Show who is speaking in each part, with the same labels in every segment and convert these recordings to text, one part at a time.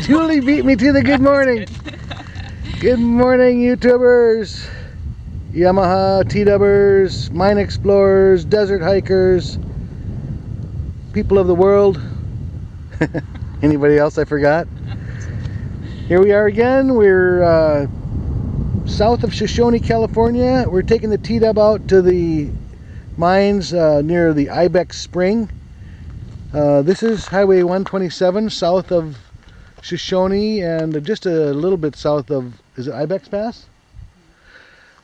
Speaker 1: Julie beat me to the good morning. Good morning, YouTubers, Yamaha TWs, mine explorers, desert hikers, people of the world. Anybody else I forgot? Here we are again. We're south of Shoshone, California. We're taking the TW out to the mines near the Ibex Spring. This is Highway 127 south of Shoshone and just a little bit south of, is it Ibex Pass?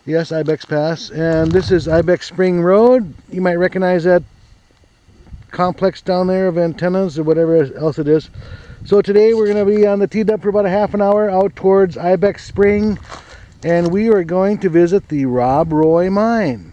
Speaker 1: Yes, Ibex Pass. And this is Ibex Spring Road. You might recognize that complex down there of antennas or whatever else it is. So today we're going to be on the TW for about a half an hour out towards Ibex Spring, and we are going to visit the Rob Roy Mine.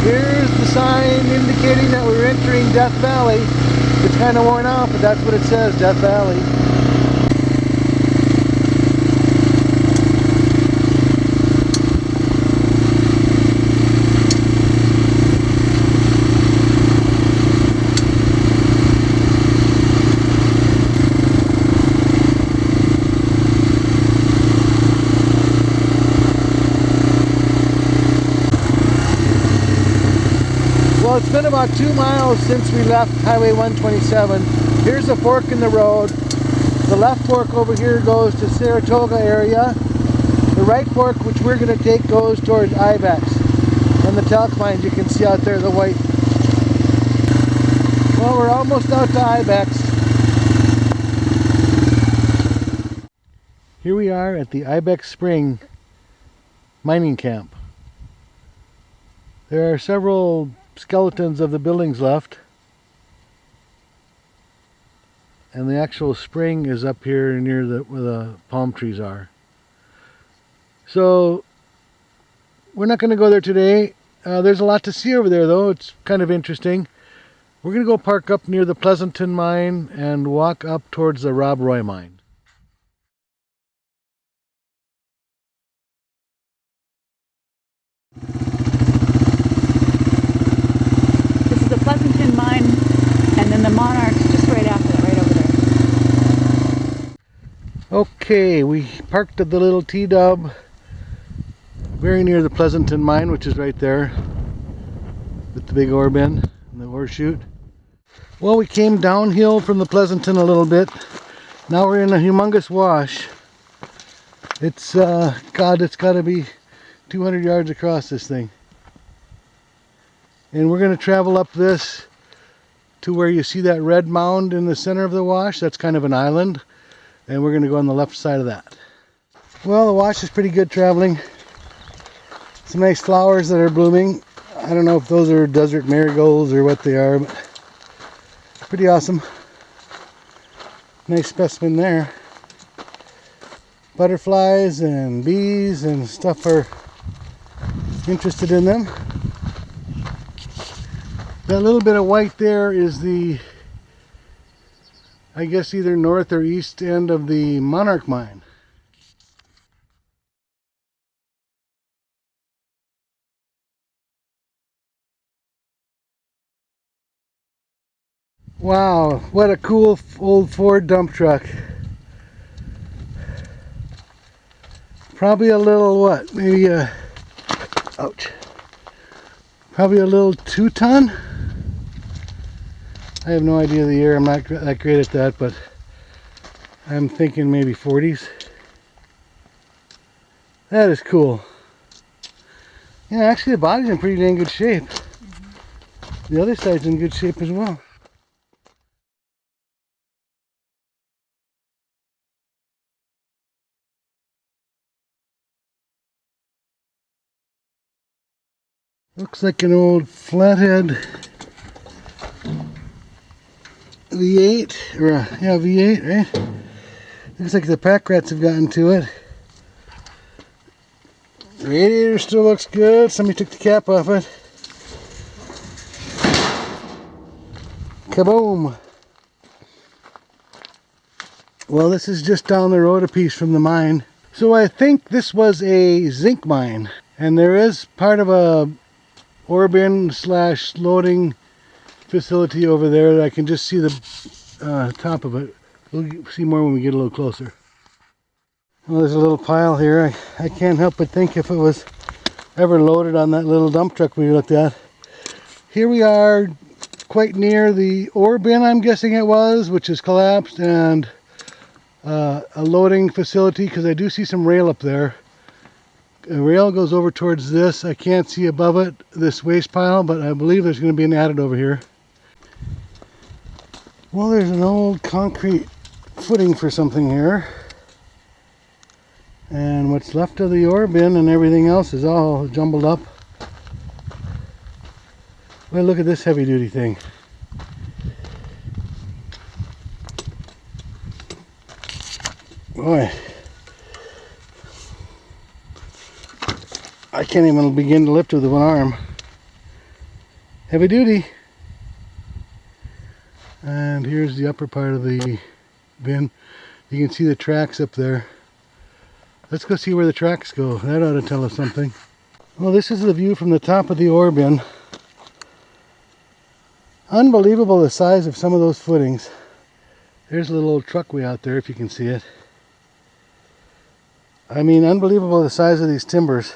Speaker 1: Here's the sign indicating that we're entering Death Valley. It's kind of worn out, but that's what it says, Death Valley. Well, it's been about 2 miles since we left Highway 127. Here's a fork in the road. The left fork over here goes to Saratoga area. The right fork, which we're going to take, goes towards Ibex. And the talc mines you can see out there, the white. Well, we're almost out to Ibex. Here we are at the Ibex Spring mining camp. There are several skeletons of the buildings left, and the actual spring is up here near where the palm trees are. So we're not going to go there today. There's a lot to see over there though. It's kind of interesting. We're going to go park up near the Pleasanton Mine and walk up towards the Rob Roy Mine.
Speaker 2: The Pleasanton Mine, and then the Monarch's just right after that, right over there.
Speaker 1: Okay, we parked at the little T-dub very near the Pleasanton Mine, which is right there with the big ore bin and the ore chute. Well, we came downhill from the Pleasanton a little bit. Now we're in a humongous wash. It's, God, it's got to be 200 yards across this thing. And we're going to travel up this to where you see that red mound in the center of the wash. That's kind of an island. And we're going to go on the left side of that. Well, the wash is pretty good traveling. Some nice flowers that are blooming. I don't know if those are desert marigolds or what they are, but pretty awesome. Nice specimen there. Butterflies and bees and stuff are interested in them. That little bit of white there is the, I guess, either north or east end of the Monarch Mine. Wow, what a cool old Ford dump truck. Probably a little, what, maybe a, ouch. Probably a little 2-ton? I have no idea the year. I'm not that great at that, but I'm thinking maybe 40s. That is cool. Yeah, actually the body's in pretty dang good shape. The other side's in good shape as well. Looks like an old flathead V8, or yeah, V8, right? Looks like the pack rats have gotten to it. The radiator still looks good. Somebody took the cap off it. Kaboom! Well, this is just down the road a piece from the mine. So I think this was a zinc mine. And there is part of a ore bin slash loading facility over there that I can just see the top of it. We'll see more when we get a little closer. Well, there's a little pile here. I can't help but think if it was ever loaded on that little dump truck we looked at. Here we are quite near the ore bin, I'm guessing it was, which is collapsed, and a loading facility, because I do see some rail up there. The rail goes over towards this. I can't see above it, this waste pile, but I believe there's going to be an adit over here. Well, there's an old concrete footing for something here. And what's left of the ore bin and everything else is all jumbled up. Well, look at this heavy duty thing. Boy, I can't even begin to lift with one arm. Heavy duty. And here's the upper part of the bin. You can see the tracks up there. Let's go see where the tracks go. That ought to tell us something. Well, this is the view from the top of the ore bin. Unbelievable the size of some of those footings. There's a little old truck way out there if you can see it. I mean, unbelievable the size of these timbers.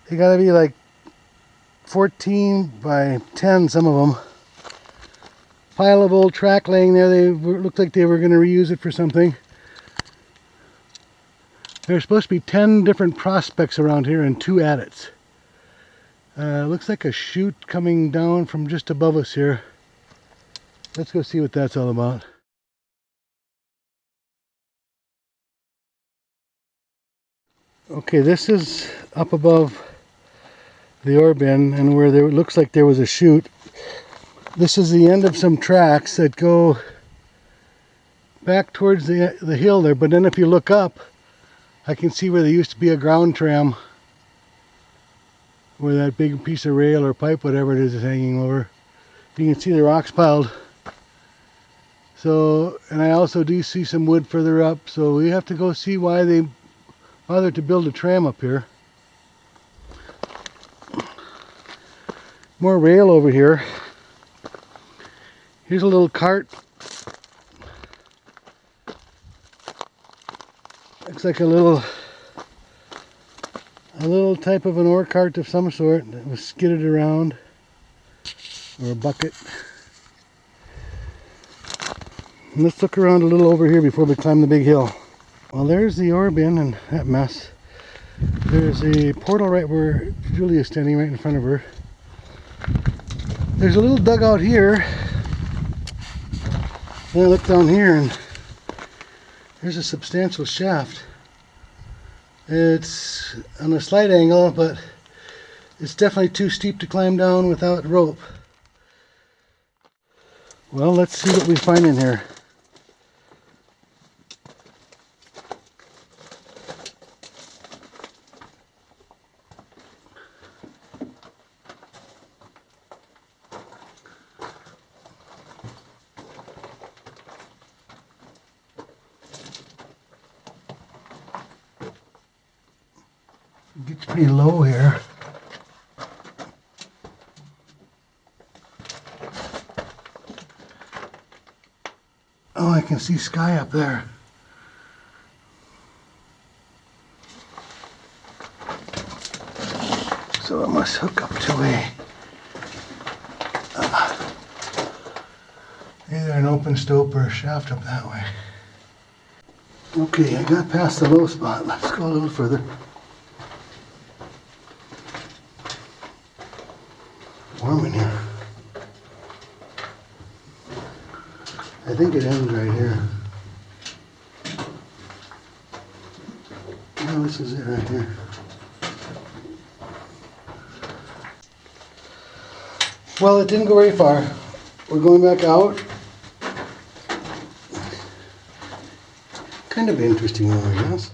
Speaker 1: They gotta be like 14 by 10, some of them. Pile of old track laying there. They looked like they were going to reuse it for something. There's supposed to be 10 different prospects around here and 2 adits. Looks like a chute coming down from just above us here. Let's go see what that's all about. Okay, this is up above the ore bin, and where there looks like there was a chute. This is the end of some tracks that go back towards the hill there, but then if you look up, I can see where there used to be a ground tram, where that big piece of rail or pipe, whatever it is hanging over. You can see the rocks piled. So, and I also do see some wood further up, so we have to go see why they bothered to build a tram up here. More rail over here. Here's a little cart. Looks like a little type of an ore cart of some sort that was skidded around, or a bucket. And let's look around a little over here before we climb the big hill. Well, there's the ore bin and that mess. There's a portal right where Julia's standing, right in front of her. There's a little dugout here. And I look down here and there's a substantial shaft. It's on a slight angle, but it's definitely too steep to climb down without rope. Well, let's see what we find in here. It gets pretty low here. Oh, I can see sky up there. So it must hook up to either an open stope or a shaft up that way. Okay, I got past the low spot. Let's go a little further. Warm in here. I think it ends right here. No, this is it right here. Well, it didn't go very far. We're going back out. Kind of interesting though, I guess.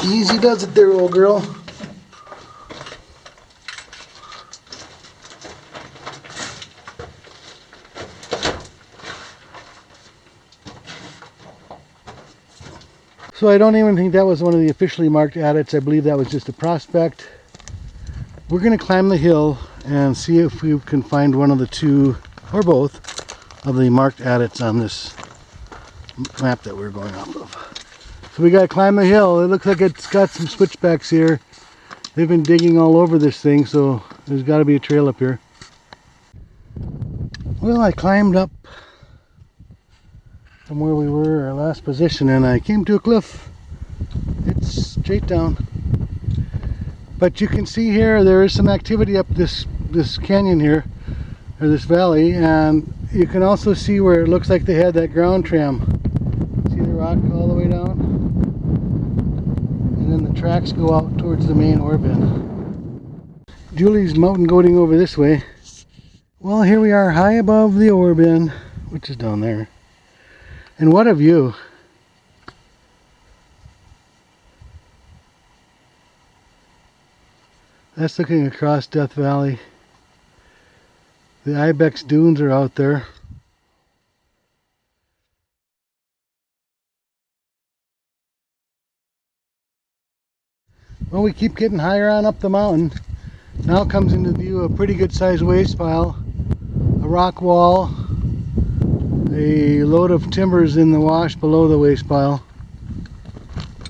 Speaker 1: Easy does it there, old girl. So I don't even think that was one of the officially marked adits. I believe that was just a prospect. We're going to climb the hill and see if we can find one of the two, or both, of the marked adits on this map that we're going off of. So we got to climb the hill. It looks like it's got some switchbacks here. They've been digging all over this thing, so there's got to be a trail up here. Well, I climbed up from where we were, our last position, and I came to a cliff. It's straight down. But you can see here there is some activity up this canyon here, or this valley, and you can also see where it looks like they had that ground tram. See the rock all the way down? And then the tracks go out towards the main ore bin. Julie's mountain goating over this way. Well, here we are high above the ore bin, which is down there. And what a view. That's looking across Death Valley. The Ibex dunes are out there. Well, we keep getting higher on up the mountain. Now comes into view a pretty good sized waste pile, a rock wall, a load of timbers in the wash below the waste pile,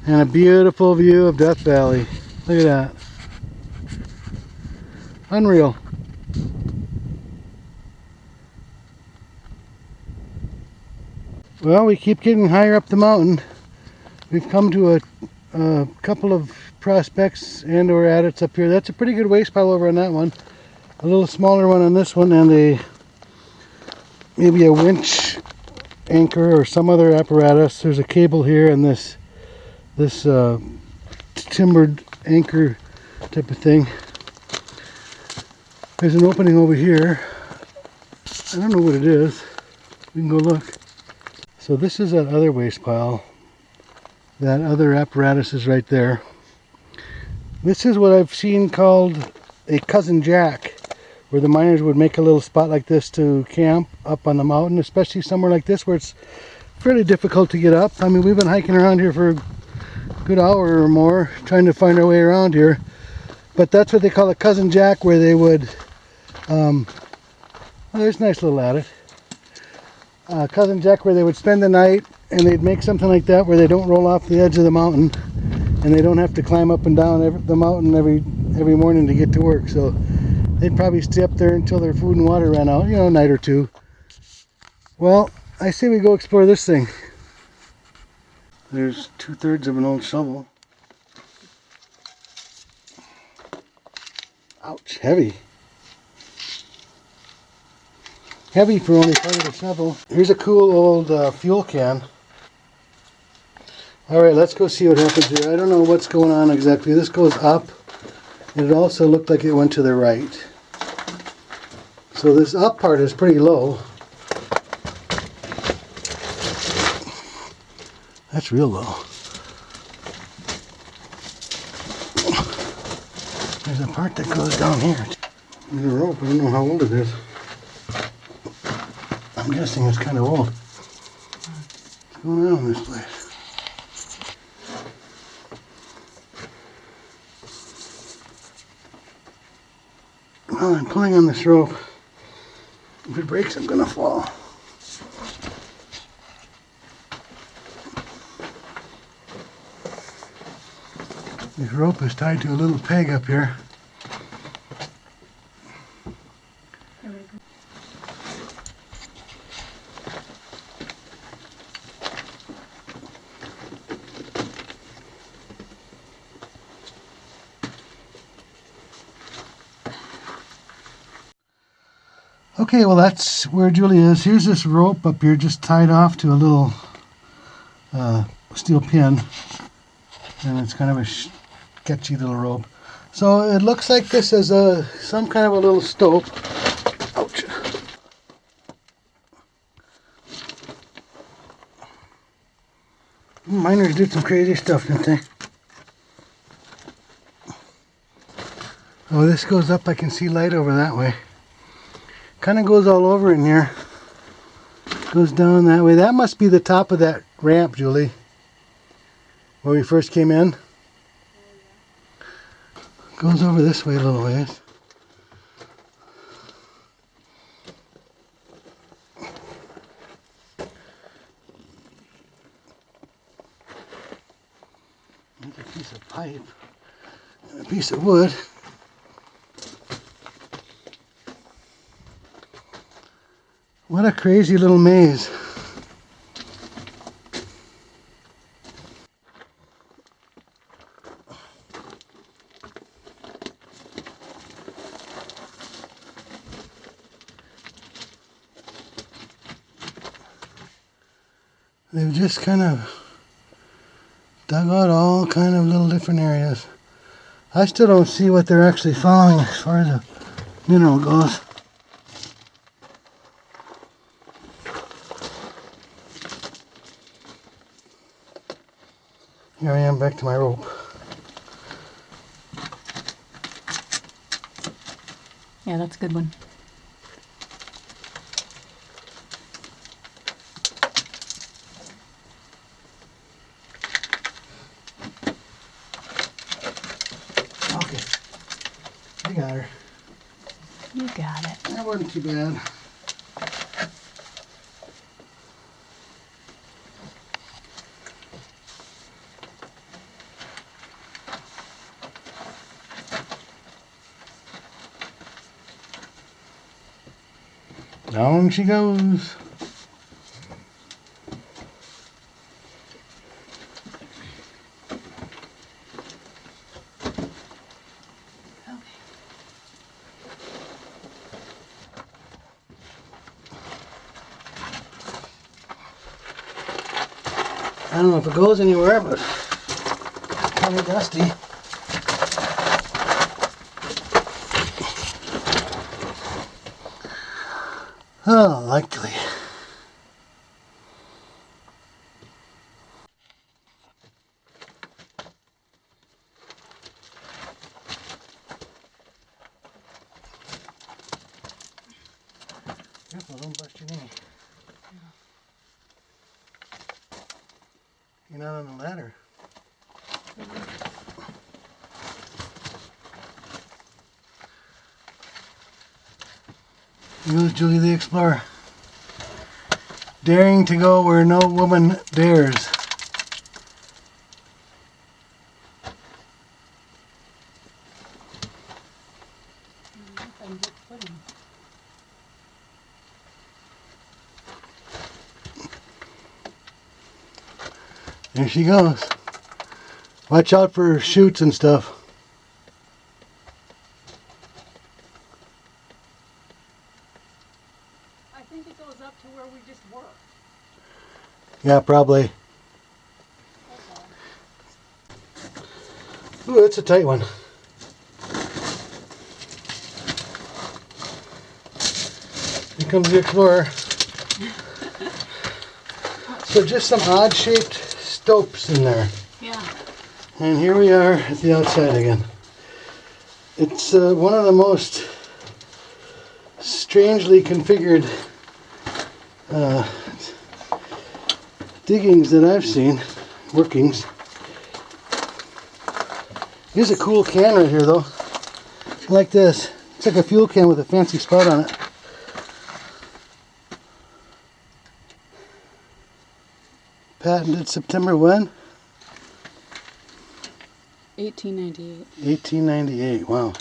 Speaker 1: and a beautiful view of Death Valley. Look at that. Unreal. Well, we keep getting higher up the mountain. We've come to a couple of prospects and or adits up here. That's a pretty good waste pile over on that one. A little smaller one on this one, and maybe a winch anchor or some other apparatus. There's a cable here and this timbered anchor type of thing. There's an opening over here. I don't know what it is. We can go look. So this is that other waste pile. That other apparatus is right there. This is what I've seen called a cousin jack, where the miners would make a little spot like this to camp up on the mountain, especially somewhere like this where it's fairly difficult to get up. I mean, we've been hiking around here for a good hour or more trying to find our way around here. But that's what they call a cousin jack, where they would, well, there's a nice little adit. Cousin jack where they would spend the night, and they'd make something like that where they don't roll off the edge of the mountain, and they don't have to climb up and down the mountain every morning to get to work. So they'd probably stay up there until their food and water ran out, you know, a night or two. Well, I say we go explore this thing. There's 2/3 of an old shovel. Ouch, heavy. Heavy for only part of the shovel. Here's a cool old fuel can. Alright, let's go see what happens here. I don't know what's going on exactly. This goes up, and it also looked like it went to the right. So this up part is pretty low. That's real low. There's a part that goes down here. There's a rope. I don't know how old it is. I'm guessing it's kind of old. What's going on in this place? Well, I'm pulling on this rope. If it breaks, I'm gonna fall. This rope is tied to a little peg up here. Okay, well that's where Julie is. Here's this rope up here just tied off to a little steel pin, and it's kind of a sketchy little rope. So it looks like this is some kind of a little stope. Ouch. Miners did some crazy stuff, didn't they? Oh, this goes up. I can see light over that way. Kind of goes all over in here. Goes down that way. That must be the top of that ramp, Julie. where we first came in. Goes over this way a little ways. There's a piece of pipe and a piece of wood. What a crazy little maze. They've just kind of dug out all kind of little different areas. I still don't see what they're actually following as far as the mineral goes. Here I am back to my rope.
Speaker 2: Yeah, that's a good one.
Speaker 1: Okay, I got her.
Speaker 2: You got it.
Speaker 1: That wasn't too bad. Down she goes. I don't know if it goes anywhere, but it's kind of dusty. Oh, likely. Careful, don't bust your knee. You're not on the ladder. Here goes Julie the Explorer. Daring to go where no woman dares. There she goes. Watch out for chutes and stuff.
Speaker 2: I think it goes up to where we just were.
Speaker 1: Yeah, probably. Ooh, that's a tight one. Here comes the Explorer. So just some odd shaped stopes in there.
Speaker 2: Yeah.
Speaker 1: And here we are at the outside again. It's one of the most strangely configured diggings that I've seen, workings. Here's a cool can right here though. I like this. It's like a fuel can with a fancy spout on it. Patented September when?
Speaker 2: 1898.
Speaker 1: 1898, wow.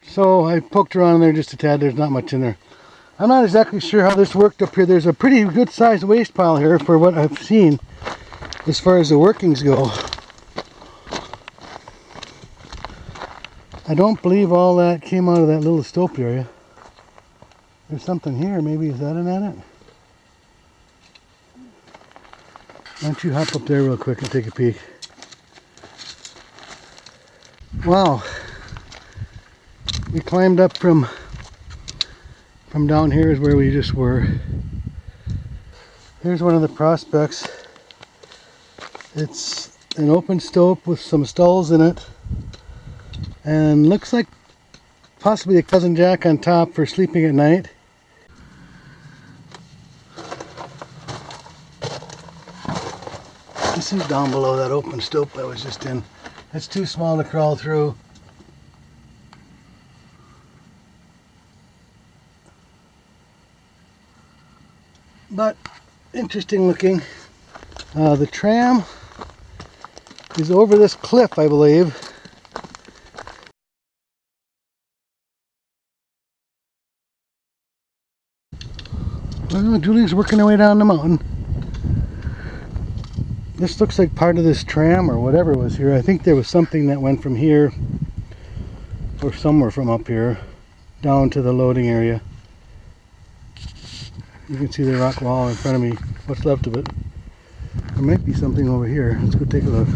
Speaker 1: So I poked around in there just a tad, there's not much in there. I'm not exactly sure how this worked up here. There's a pretty good sized waste pile here for what I've seen as far as the workings go. I don't believe all that came out of that little stope area. There's something here, maybe, is that an adit? Why don't you hop up there real quick and take a peek. Wow. We climbed up from down here is where we just were. Here's one of the prospects. It's an open stope with some stalls in it. And looks like possibly a cousin jack on top for sleeping at night. is down below that open stope I was just in. It's too small to crawl through. But interesting looking. The tram is over this cliff, I believe. Well, Julie's working her way down the mountain. This looks like part of this tram or whatever was here. I think there was something that went from here or somewhere from up here down to the loading area. You can see the rock wall in front of me, what's left of it. There might be something over here. Let's go take a look.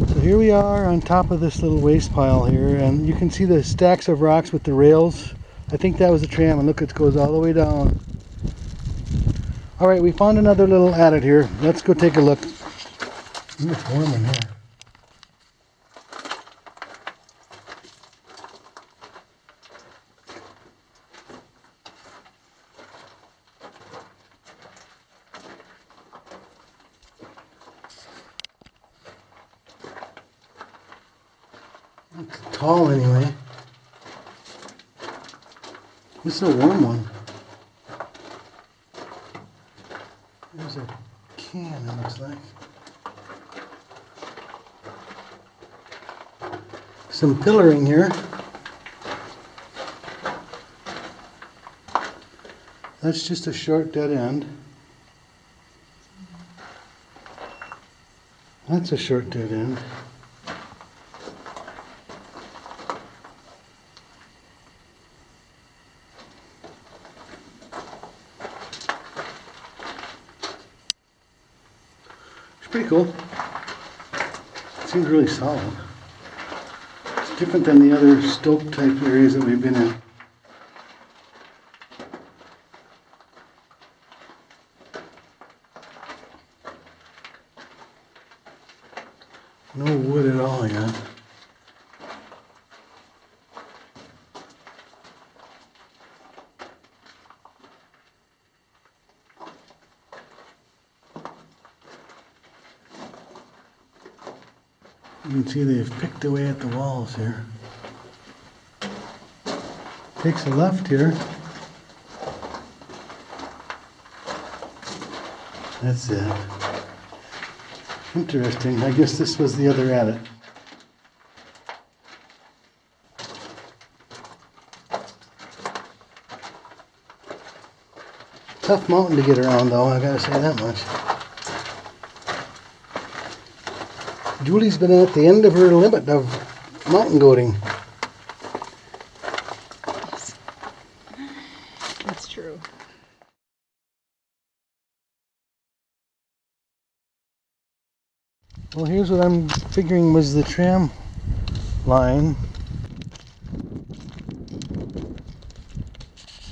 Speaker 1: So here we are on top of this little waste pile here, and you can see the stacks of rocks with the rails. I think that was the tram, and look, it goes all the way down. Alright, we found another little adit here. Let's go take a look. Ooh, it's warm in here. It's tall anyway. This is a warm one. There's a can, it looks like. Some pillaring here. That's just a short dead end. That's a short dead end. Pretty cool. It seems really solid. It's different than the other stope type areas that we've been in. No wood at all yet. You can see they've picked away at the walls here. Takes a left here. That's it. Interesting. I guess this was the other adit. Tough mountain to get around though, I gotta say that much. Julie's been at the end of her limit of mountain goating.
Speaker 2: Yes. That's true.
Speaker 1: Well, here's what I'm figuring was the tram line.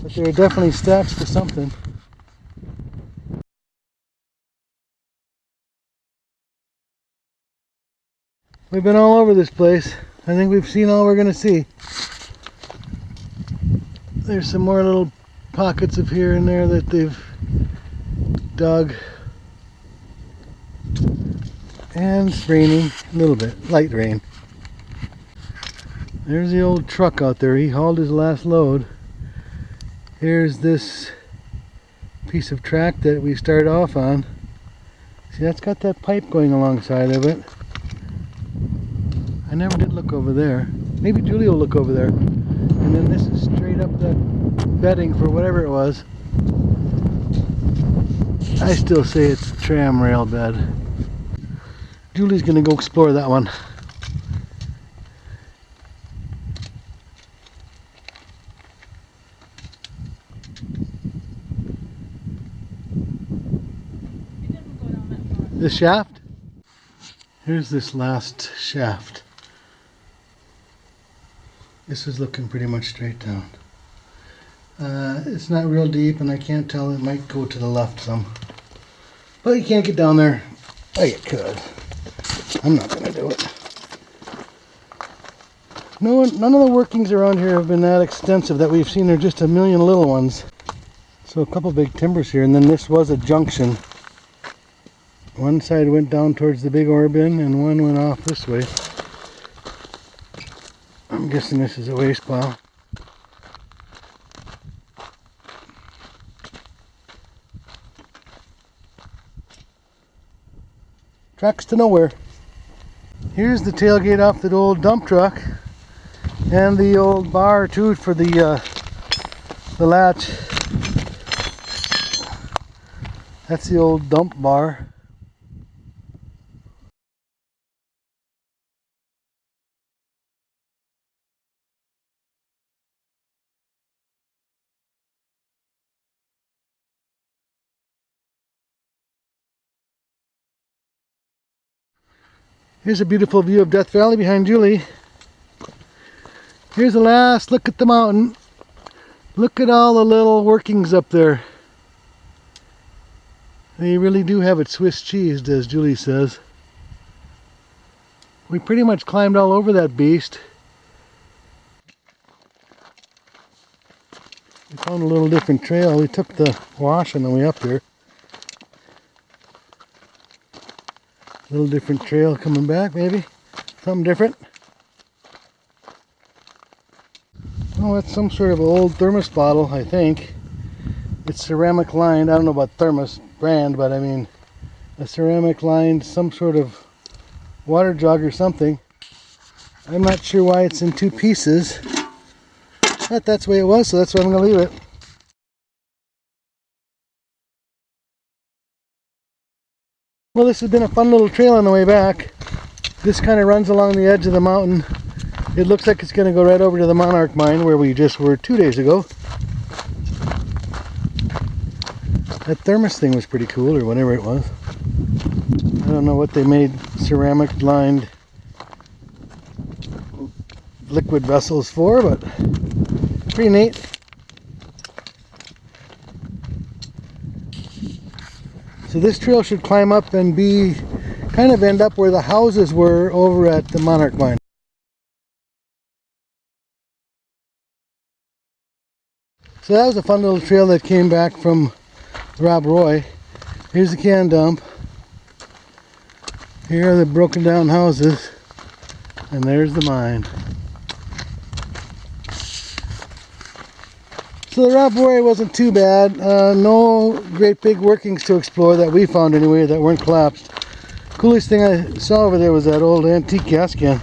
Speaker 1: But there are definitely stacks for something. We've been all over this place. I think we've seen all we're going to see. There's some more little pockets of here and there that they've dug. And it's raining a little bit, light rain. There's the old truck out there. He hauled his last load. Here's this piece of track that we started off on. See, that's got that pipe going alongside of it. I never did look over there. Maybe Julie will look over there. And then this is straight up the bedding for whatever it was. I still say it's a tram rail bed. Julie's gonna go explore that one. This shaft? Here's this last shaft. This is looking pretty much straight down. It's not real deep and I can't tell, it might go to the left some. But you can't get down there. Oh, you could. I'm not going to do it. None of the workings around here have been that extensive that we've seen. There are just a million little ones. So a couple big timbers here, and then this was a junction. One side went down towards the big ore bin and one went off this way. I'm guessing this is a waste pile. Tracks to nowhere. Here's the tailgate off the old dump truck and the old bar too for the latch. That's the old dump bar. Here's a beautiful view of Death Valley behind Julie. Here's the last look at the mountain. Look at all the little workings up there. They really do have it Swiss cheesed, as Julie says. We pretty much climbed all over that beast. We found a little different trail. We took the wash on the way up here. A little different trail coming back, maybe. Something different. Oh, that's some sort of old thermos bottle, I think. It's ceramic lined. I don't know about thermos brand, but I mean a ceramic lined, some sort of water jug or something. I'm not sure why it's in two pieces, but that's the way it was, so that's why I'm going to leave it. Well, this has been a fun little trail on the way back. This kind of runs along the edge of the mountain. It looks like it's going to go right over to the Monarch Mine where we just were 2 days ago. That thermos thing was pretty cool, or whatever it was. I don't know what they made ceramic lined liquid vessels for, but pretty neat. So this trail should climb up and be kind of end up where the houses were over at the Monarch Mine. So that was a fun little trail that came back from Rob Roy. Here's the can dump. Here are the broken down houses. And there's the mine. So the Rob Roy wasn't too bad. No great big workings to explore that we found anyway that weren't collapsed. Coolest thing I saw over there was that old antique gas can.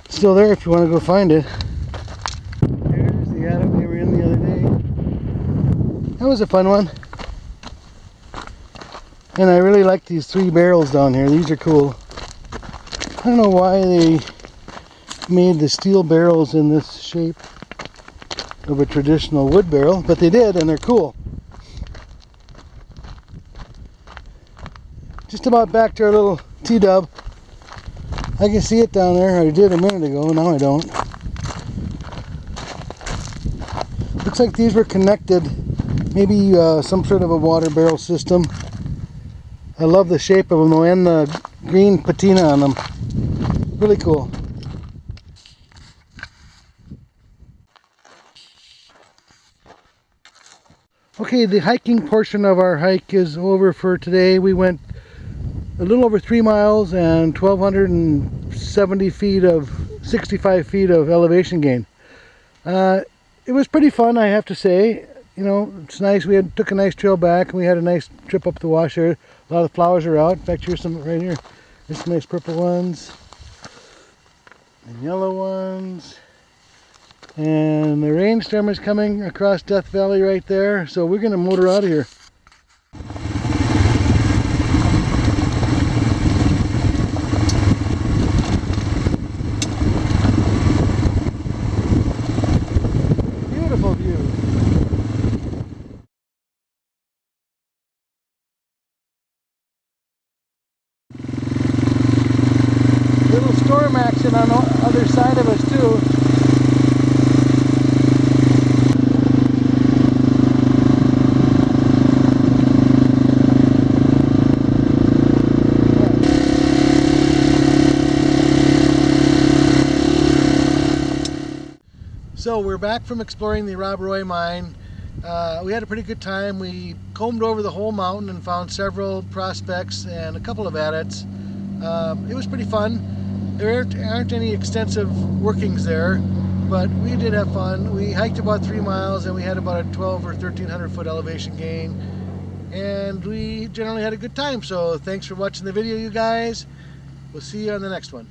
Speaker 1: Still there if you want to go find it. There's the attic we were in the other day. That was a fun one. And I really like these 3 barrels down here. These are cool. I don't know why they made the steel barrels in this shape of a traditional wood barrel, but they did, and they're cool. Just about back to our little T-dub. I can see it down there. I did a minute ago, now I don't. Looks like these were connected, maybe some sort of a water barrel system. I love the shape of them though, and the green patina on them. Really cool. Okay, the hiking portion of our hike is over for today. We went a little over 3 miles and 1,270 feet of 65 feet of elevation gain. It was pretty fun, I have to say. You know, it's nice. We took a nice trail back, and we had a nice trip up the wash here. A lot of flowers are out. In fact, here's some right here. There's some nice purple ones and yellow ones. And the rainstorm is coming across Death Valley right there, so we're going to motor out of here. Beautiful view. Little storm action on the other side of us too. So we're back from exploring the Rob Roy mine. We had a pretty good time. We combed over the whole mountain and found several prospects and a couple of adits. It was pretty fun. There aren't any extensive workings there, but we did have fun. We hiked about 3 miles and we had about a 12 or 1300 foot elevation gain, and we generally had a good time. So thanks for watching the video, you guys. We'll see you on the next one.